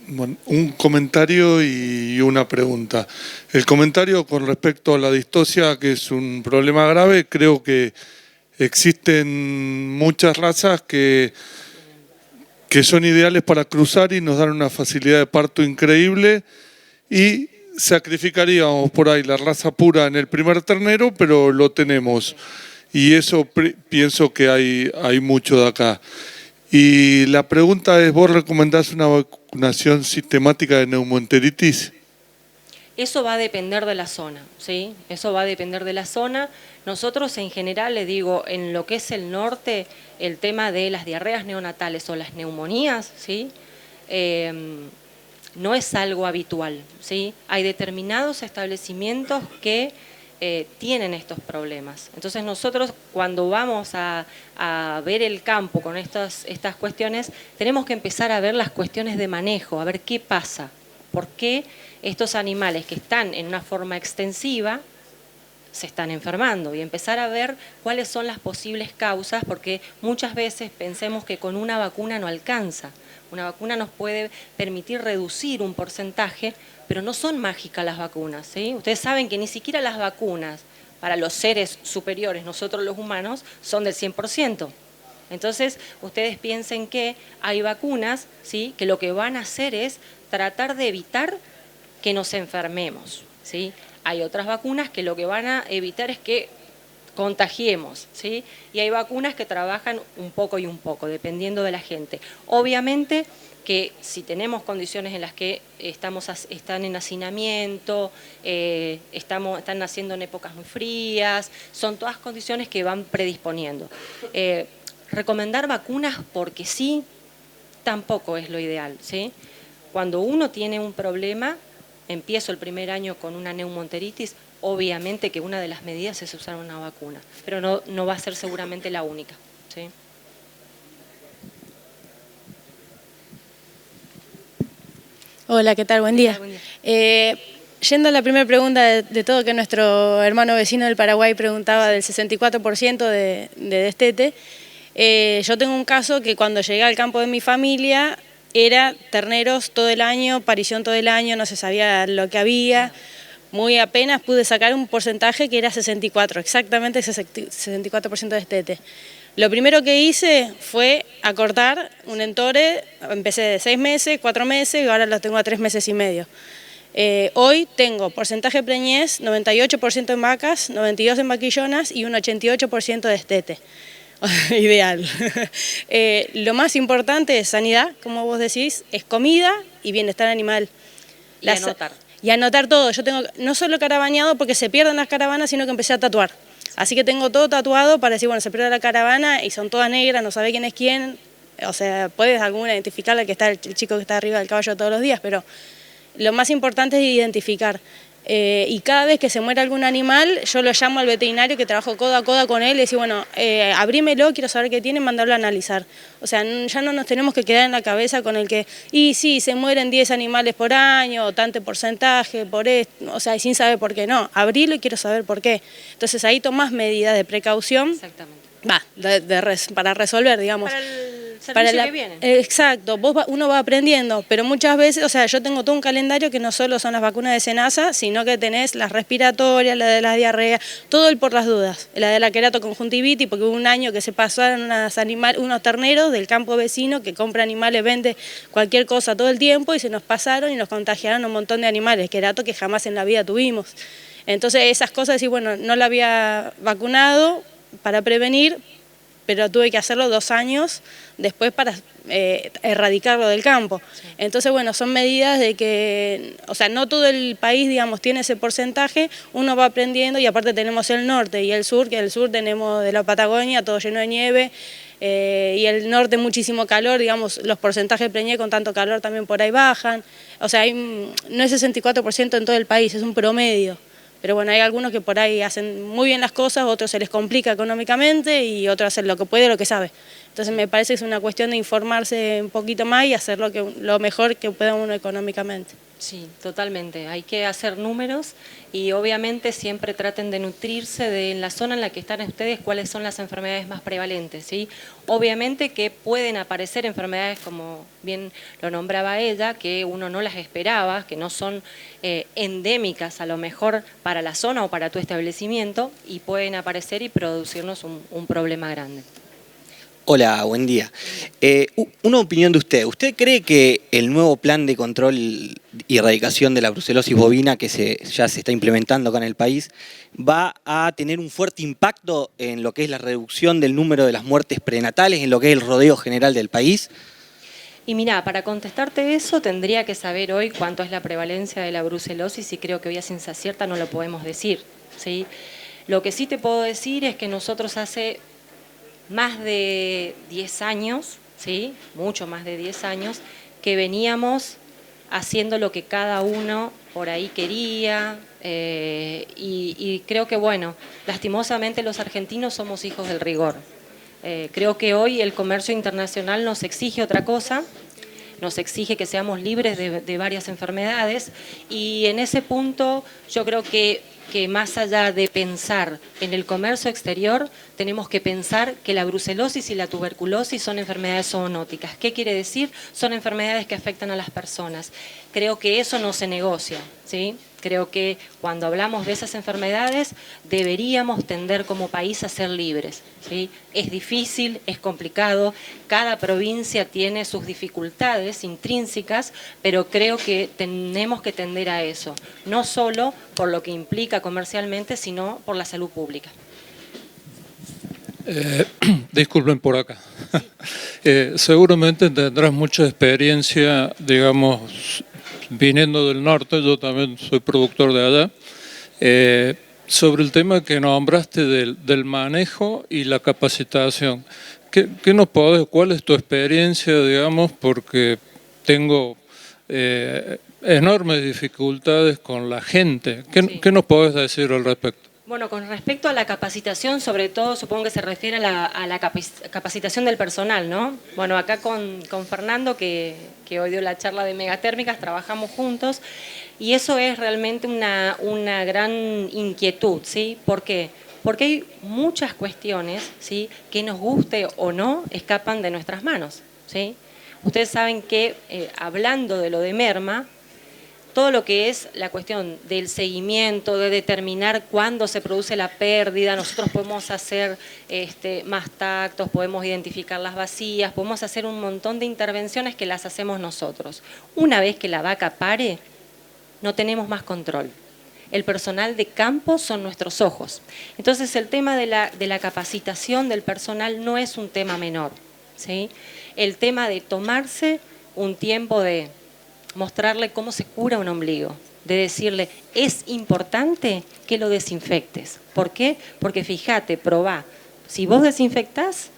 Bueno, un comentario y una pregunta. El comentario con respecto a la distosia, que es un problema grave, creo que existen muchas razas que son ideales para cruzar y nos dan una facilidad de parto increíble, y sacrificaríamos por ahí la raza pura en el primer ternero, pero lo tenemos. Y eso pienso que hay mucho de acá. Y la pregunta es, ¿vos recomendás una vacunación sistemática de neumoenteritis? Eso va a depender de la zona, ¿sí? Eso va a depender de la zona. Nosotros en general, le digo, en lo que es el norte, el tema de las diarreas neonatales o las neumonías, ¿sí? No es algo habitual, ¿sí? Hay determinados establecimientos que tienen estos problemas. Entonces nosotros cuando vamos a ver el campo con estas cuestiones, tenemos que empezar a ver las cuestiones de manejo, a ver qué pasa, por qué estos animales que están en una forma extensiva se están enfermando, y empezar a ver cuáles son las posibles causas, porque muchas veces pensemos que con una vacuna no alcanza. Una vacuna nos puede permitir reducir un porcentaje, pero no son mágicas las vacunas, ¿sí? Ustedes saben que ni siquiera las vacunas para los seres superiores, nosotros los humanos, son del 100%. Entonces, ustedes piensen que hay vacunas, ¿sí?, que lo que van a hacer es tratar de evitar que nos enfermemos, ¿sí? Hay otras vacunas que lo que van a evitar es que contagiemos, ¿sí? Y hay vacunas que trabajan un poco y un poco, dependiendo de la gente. Obviamente que si tenemos condiciones en las que están en hacinamiento, están naciendo en épocas muy frías, son todas condiciones que van predisponiendo. Recomendar vacunas porque sí, tampoco es lo ideal, ¿sí? Cuando uno tiene un problema, empiezo el primer año con una neumonteritis, obviamente que una de las medidas es usar una vacuna, pero no va a ser seguramente la única, ¿sí? Hola, ¿qué tal? Buen día. Buen día. Yendo a la primera pregunta de todo, que nuestro hermano vecino del Paraguay preguntaba del 64% de destete, yo tengo un caso que cuando llegué al campo de mi familia era terneros todo el año, parición todo el año, no se sabía lo que había, muy apenas pude sacar un porcentaje que era 64, exactamente 64% de destete. Lo primero que hice fue acortar un entore, empecé de 6 meses, 4 meses y ahora lo tengo a 3 meses y medio. Hoy tengo porcentaje preñez, 98% en vacas, 92% en vaquillonas y un 88% de destete. Ideal. Lo más importante es sanidad, como vos decís, es comida y bienestar animal. Y anotar. Y anotar todo. Yo tengo no solo carabaneado porque se pierden las caravanas, sino que empecé a tatuar. Así que tengo todo tatuado para decir, bueno, se pierde la caravana y son todas negras, no sabe quién es quién. O sea, puedes alguna identificar el chico que está arriba del caballo todos los días, pero lo más importante es identificar. Y cada vez que se muere algún animal, yo lo llamo al veterinario que trabajo codo a codo con él y decir, bueno, abrímelo, quiero saber qué tiene, mandarlo a analizar. O sea, ya no nos tenemos que quedar en la cabeza con el que, y sí, se mueren 10 animales por año, o tanto porcentaje, por esto, o sea, y sin saber por qué. No, abrilo y quiero saber por qué. Entonces ahí tomás medidas de precaución. Exactamente. Para resolver, digamos. Para el servicio que viene. Exacto, uno va aprendiendo, pero muchas veces, o sea, yo tengo todo un calendario que no solo son las vacunas de SENASA, sino que tenés las respiratorias, la de las diarreas, todo el por las dudas, la de la queratoconjuntivitis, porque hubo un año que se pasaron unos terneros del campo vecino que compra animales, vende cualquier cosa todo el tiempo y se nos pasaron y nos contagiaron un montón de animales, querato que jamás en la vida tuvimos. Entonces esas cosas, decir, bueno, no la había vacunado para prevenir, pero tuve que hacerlo 2 años después para erradicarlo del campo. Sí. Entonces, bueno, son medidas de que, o sea, no todo el país, digamos, tiene ese porcentaje, uno va aprendiendo y aparte tenemos el norte y el sur, que el sur tenemos de la Patagonia, todo lleno de nieve, y el norte muchísimo calor, digamos, los porcentajes de preñez con tanto calor también por ahí bajan. O sea, no es 64% en todo el país, es un promedio. Pero bueno, hay algunos que por ahí hacen muy bien las cosas, otros se les complica económicamente y otros hacen lo que puede, lo que sabe. Entonces me parece que es una cuestión de informarse un poquito más y hacer lo mejor que pueda uno económicamente. Sí, totalmente. Hay que hacer números y obviamente siempre traten de nutrirse de en la zona en la que están ustedes cuáles son las enfermedades más prevalentes, ¿sí? Obviamente que pueden aparecer enfermedades como bien lo nombraba ella, que uno no las esperaba, que no son endémicas a lo mejor para la zona o para tu establecimiento y pueden aparecer y producirnos un problema grande. Hola, buen día. Una opinión de usted. ¿Usted cree que el nuevo plan de control y erradicación de la brucelosis bovina que ya se está implementando acá en el país va a tener un fuerte impacto en lo que es la reducción del número de las muertes prenatales, en lo que es el rodeo general del país? Y mira, para contestarte eso tendría que saber hoy cuánto es la prevalencia de la brucelosis y creo que hoy a ciencia cierta no lo podemos decir, ¿sí? Lo que sí te puedo decir es que nosotros hace más de 10 años, ¿sí? Mucho más de 10 años, que veníamos haciendo lo que cada uno por ahí quería y creo que, bueno, lastimosamente los argentinos somos hijos del rigor. Creo que hoy el comercio internacional nos exige otra cosa, nos exige que seamos libres de varias enfermedades y en ese punto yo creo que más allá de pensar en el comercio exterior, tenemos que pensar que la brucelosis y la tuberculosis son enfermedades zoonóticas. ¿Qué quiere decir? Son enfermedades que afectan a las personas. Creo que eso no se negocia, ¿sí? Creo que cuando hablamos de esas enfermedades deberíamos tender como país a ser libres, ¿sí? Es difícil, es complicado, cada provincia tiene sus dificultades intrínsecas, pero creo que tenemos que tender a eso, no solo por lo que implica comercialmente, sino por la salud pública. Disculpen por acá. Seguramente tendrás mucha experiencia, digamos, viniendo del norte, yo también soy productor de allá, sobre el tema que nombraste del manejo y la capacitación. ¿Qué nos podés, cuál es tu experiencia, digamos, porque tengo enormes dificultades con la gente? ¿Qué nos podés decir al respecto? Bueno, con respecto a la capacitación, sobre todo supongo que se refiere a la capacitación del personal, ¿no? Bueno, acá con Fernando, que hoy dio la charla de megatérmicas, trabajamos juntos y eso es realmente una gran inquietud, ¿sí? ¿Por qué? Porque hay muchas cuestiones, ¿sí?, que nos guste o no, escapan de nuestras manos, ¿sí? Ustedes saben que, hablando de lo de merma, todo lo que es la cuestión del seguimiento, de determinar cuándo se produce la pérdida, nosotros podemos hacer más tactos, podemos identificar las vacías, podemos hacer un montón de intervenciones que las hacemos nosotros. Una vez que la vaca pare, no tenemos más control. El personal de campo son nuestros ojos. Entonces el tema de la capacitación del personal no es un tema menor, ¿sí? El tema de tomarse un tiempo de mostrarle cómo se cura un ombligo, de decirle, es importante que lo desinfectes. ¿Por qué? Porque fíjate, probá, si vos desinfectás,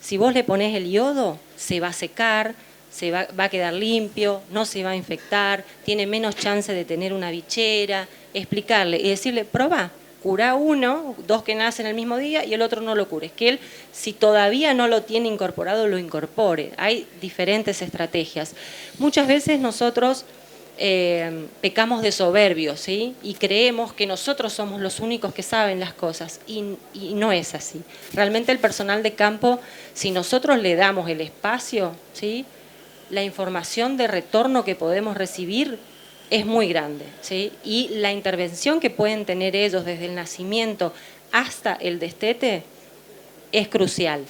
si vos le ponés el yodo, se va a secar, va a quedar limpio, no se va a infectar, tiene menos chance de tener una bichera. Explicarle y decirle, probá, cura uno, 2 que nacen el mismo día y el otro no lo cures. Que él, si todavía no lo tiene incorporado, lo incorpore. Hay diferentes estrategias. Muchas veces nosotros pecamos de soberbios, ¿sí? Y creemos que nosotros somos los únicos que saben las cosas y no es así. Realmente el personal de campo, si nosotros le damos el espacio, ¿sí?, la información de retorno que podemos recibir es muy grande, ¿sí? Y la intervención que pueden tener ellos desde el nacimiento hasta el destete es crucial.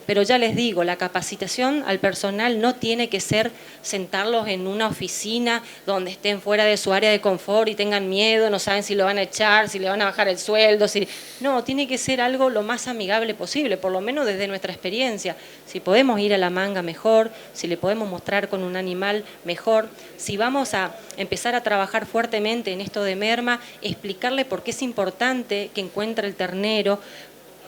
Pero ya les digo, la capacitación al personal no tiene que ser sentarlos en una oficina donde estén fuera de su área de confort y tengan miedo, no saben si lo van a echar, si le van a bajar el sueldo. No, tiene que ser algo lo más amigable posible, por lo menos desde nuestra experiencia. Si podemos ir a la manga mejor, si le podemos mostrar con un animal mejor, si vamos a empezar a trabajar fuertemente en esto de merma, explicarle por qué es importante que encuentre el ternero,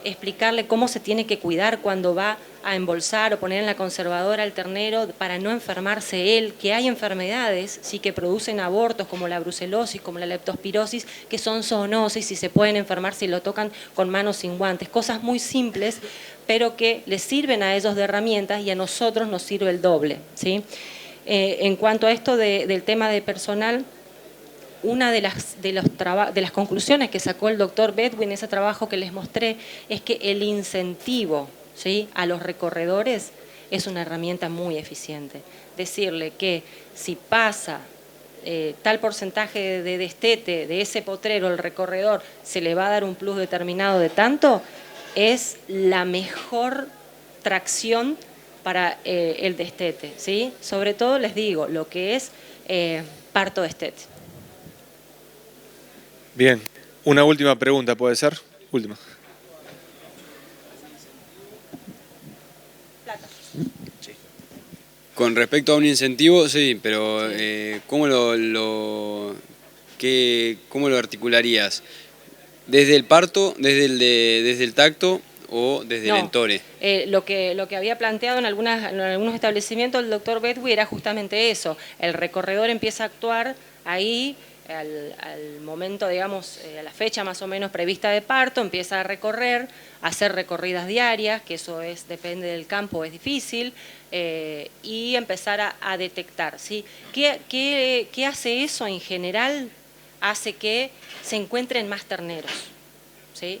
explicarle cómo se tiene que cuidar cuando va a embolsar o poner en la conservadora al ternero para no enfermarse él, que hay enfermedades sí que producen abortos como la brucelosis, como la leptospirosis, que son zoonosis y se pueden enfermar si lo tocan con manos sin guantes, cosas muy simples pero que les sirven a ellos de herramientas y a nosotros nos sirve el doble, ¿sí? En cuanto a esto del tema de personal, una de las conclusiones que sacó el doctor Bedwin, ese trabajo que les mostré, es que el incentivo, ¿sí?, a los recorredores es una herramienta muy eficiente. Decirle que si pasa tal porcentaje de destete de ese potrero, el recorredor, se le va a dar un plus determinado de tanto, es la mejor tracción para el destete, ¿sí? Sobre todo les digo, lo que es parto destete. Bien, una última pregunta, ¿puede ser? Última. Con respecto a un incentivo, sí, pero ¿cómo lo articularías? ¿Desde el parto, desde el tacto o desde el entore? Lo que había planteado en algunos establecimientos el doctor Bedwin era justamente eso. El recorredor empieza a actuar ahí, al momento, digamos, a la fecha más o menos prevista de parto, empieza a recorrer, a hacer recorridas diarias, que eso depende del campo, es difícil, y empezar a detectar, ¿sí? ¿Qué hace eso en general? Hace que se encuentren más terneros, ¿sí?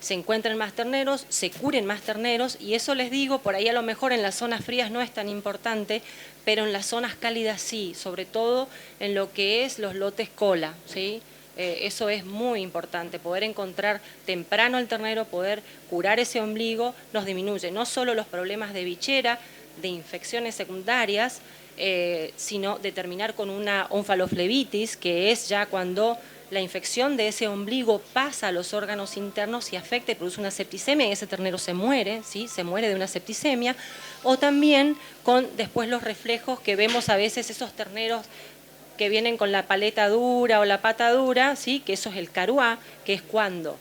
se encuentren más terneros, se curen más terneros, y eso les digo, por ahí a lo mejor en las zonas frías no es tan importante, pero en las zonas cálidas sí, sobre todo en lo que es los lotes cola, ¿sí? Eso es muy importante, poder encontrar temprano el ternero, poder curar ese ombligo, nos disminuye no solo los problemas de bichera, de infecciones secundarias, sino de terminar con una onfaloflebitis, que es ya cuando la infección de ese ombligo pasa a los órganos internos y afecta y produce una septicemia y ese ternero se muere, ¿sí? Se muere de una septicemia, o también con después los reflejos que vemos a veces esos terneros que vienen con la paleta dura o la pata dura, ¿sí? Que eso es el caruá, que es cuando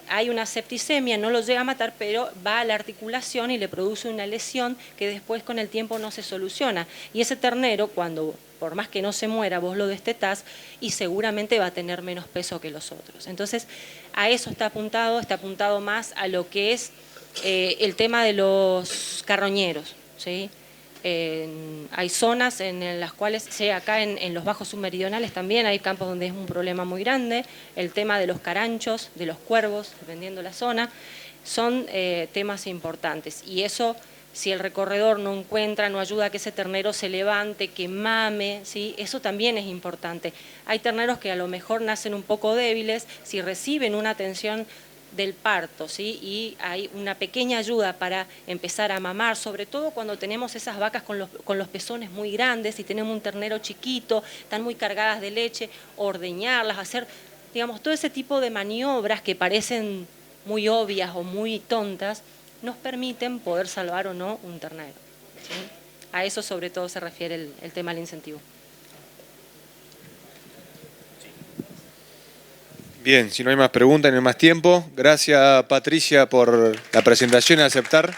hay una septicemia, no lo llega a matar, pero va a la articulación y le produce una lesión que después con el tiempo no se soluciona. Y ese ternero, cuando, por más que no se muera, vos lo destetás y seguramente va a tener menos peso que los otros. Entonces, a eso está apuntado más a lo que es el tema de los carroñeros, ¿sí? Hay zonas en las cuales, acá en los bajos submeridionales también hay campos donde es un problema muy grande, el tema de los caranchos, de los cuervos, dependiendo de la zona, son temas importantes. Y eso, si el recorredor no encuentra, no ayuda a que ese ternero se levante, que mame, ¿sí? Eso también es importante. Hay terneros que a lo mejor nacen un poco débiles, si reciben una atención del parto, ¿sí? Y hay una pequeña ayuda para empezar a mamar, sobre todo cuando tenemos esas vacas con los pezones muy grandes y tenemos un ternero chiquito, están muy cargadas de leche, ordeñarlas, hacer, digamos, todo ese tipo de maniobras que parecen muy obvias o muy tontas, nos permiten poder salvar o no un ternero, ¿sí? A eso sobre todo se refiere el tema del incentivo. Bien, si no hay más preguntas, no hay más tiempo. Gracias, Patricia, por la presentación y aceptar.